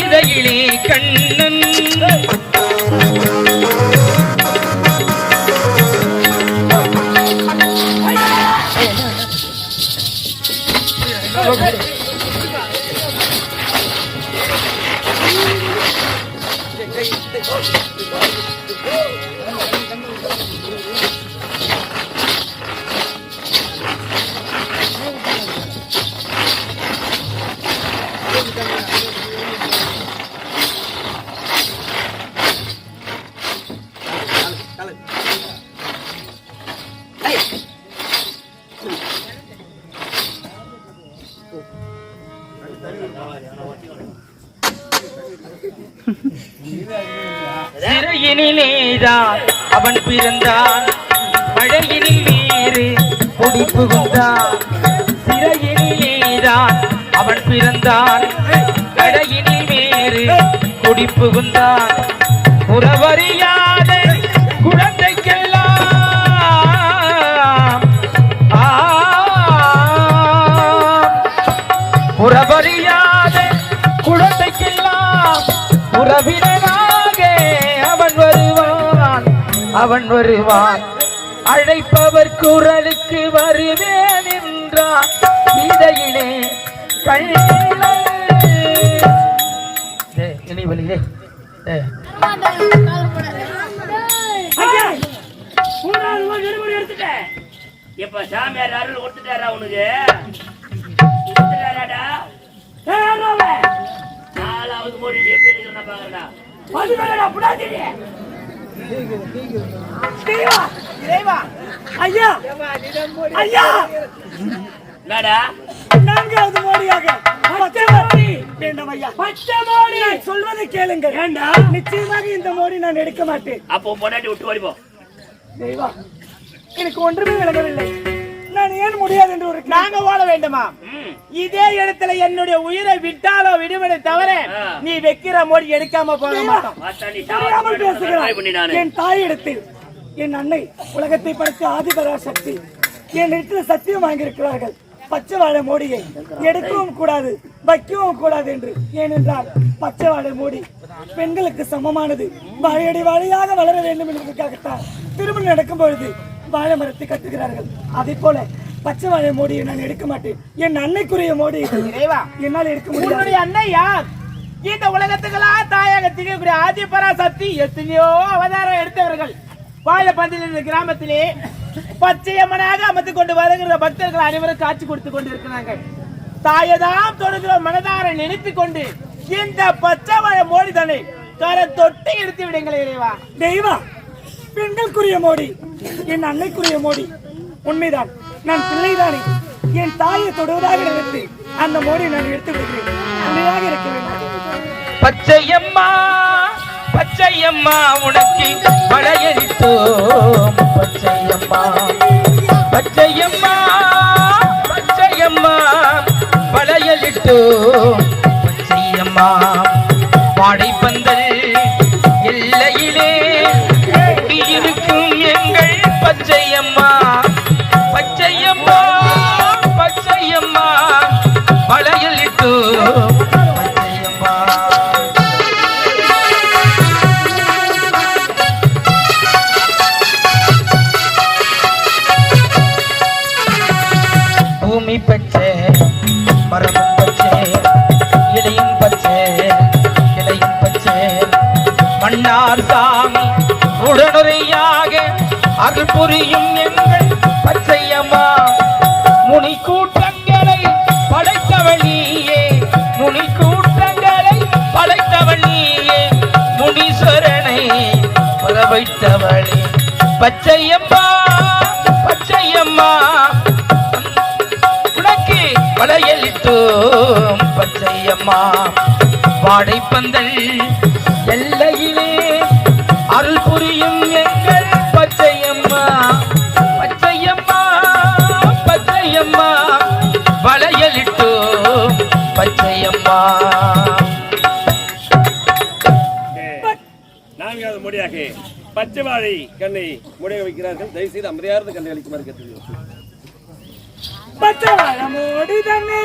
இதையிலே கண்ணன் சிறையினிலேதான் அவன் பிறந்தான், மழையினில் வேறு குடி புகுந்தான். சிறையினிலேதான் அவன் பிறந்தான், மழையினில் வேறு குடி புகுந்தான். உறவறியாத குழந்தைக்கெல்லாம் உறவறியாத குழந்தைக்கெல்லாம் உறவினராக அவன் வருவான். அழைப்பவர் குரலுக்கு வருவேன் என்றான். இதையிலே இணைவழியிலே இப்ப சாமியார் அருள் கொடுத்துட்டாரா உனக்கு? நாலாவது மோடி எப்படி எடுக்கிறா பாக்குறா? சொல்வதை கேளுங்க. நிச்சயமாக இந்த மோடி நான் எடுக்க மாட்டேன். அப்போ பொண்டாட்டி விட்டு ஓடிப்போம். எனக்கு ஒன்றுமே விளங்கவில்லை. நான் ஏன் முடியாது என்று ஒரு நாங்க வாழ வேண்டுமா? இதே இடத்துல என்னுடைய உயிரை விட்டாலோ விடுவதை தவிர நீ வைக்கிற மோடி எடுக்காம போக மாட்டோம். என் தாயிடத்தில் என் அன்னை உலகத்தை படைத்த ஆதிபராசக்தி என் இடத்துல சத்தியம் வாங்கியிருக்கிறார்கள். பச்சை வாழை மோடியை எடுக்கவும் கூடாது, வைக்கவும் கூடாது என்று. ஏனென்றால் பச்சை வாழை மோடி பெண்களுக்கு சமமானது, வாழையடி வாழையாக வளர வேண்டும் என்பதற்காகத்தான் திருமணம் நடக்கும் பொழுது வாழை மரத்தை கட்டுகிறார்கள். அதே போல பச்சை வாழை மோடியை நான் எடுக்க மாட்டேன். என் அன்னைக்குரிய மோடி என்னால் எடுக்க முடியும். உன்னுடைய அன்னை யார்? இந்த உலகத்துக்கெல்லாம் தாயாக திகழக்கூடிய ஆதிபராசக்தி எத்தனையோ அவதாரம் எடுத்தவர்கள். வாழைப்பந்தில் கிராமத்திலே பச்சையம்மனாக அமர்ந்து கொண்டு வருகிற பக்தர்கள் அனைவரும் காட்சி கொடுத்து கொண்டு இருக்கிறாங்க. தாயதாம் தொடுகிற மனதார நினைத்துக் கொண்டு இந்த பச்சை வாழை மோடி தானே கரை தொட்டு எடுத்து விடுங்கள் இறைவா. தெய்வா, பெண்களுக்குரிய மோடி என் அன்னைக்குரிய மோடி. உண்மைதான், நான் பிள்ளைதானே. என் தாயை தொடுவதாக நினைத்து அந்த மோடி நான் எடுத்து விடுகிறேன். அன்னையாக இருக்க வேண்டும். பச்சையம்மா பச்சையம்மா உனக்கு வளையலிட்டோம். பச்சையம்மா பச்சையம்மா பச்சையம்மா வளையலிட்டோம். பச்சையம்மா வாடைப்பந்தல் எல்லையிலே இருக்கும் எங்கள் பச்சையம்மா. பச்சையம்மா பச்சையம்மா வளையலிட்டோம். பச்சையம்மா பூமி பச்சை, மரமும் பச்சை, இலையும் பச்சை, இலையும் பச்சை. மன்னார் சாமி உடனுரையாக அருள் புரியும் எங்கள் பச்சையம்மா. முனி கூட்டம் பச்சையம்மா பச்சையம்மா உனக்கு வளையலிட்டோம் பச்சையம்மா வாடைப்பந்தல் எல்லையிலே அருள் புரியும் எங்கள் பச்சையம்மா பச்சையம்மா பச்சையம்மா வளையலிட்டோம் பச்சையம்மா. நான்காவது முறையாக பச்சை வாழை கண்ணை முடைய வைக்கிறார்கள். தயவுசெய்து அமைதியார்ந்து கண்ணை அளிக்குமாறு கேட்டுள்ளோம். பச்சை வாழை மூடி தன்னை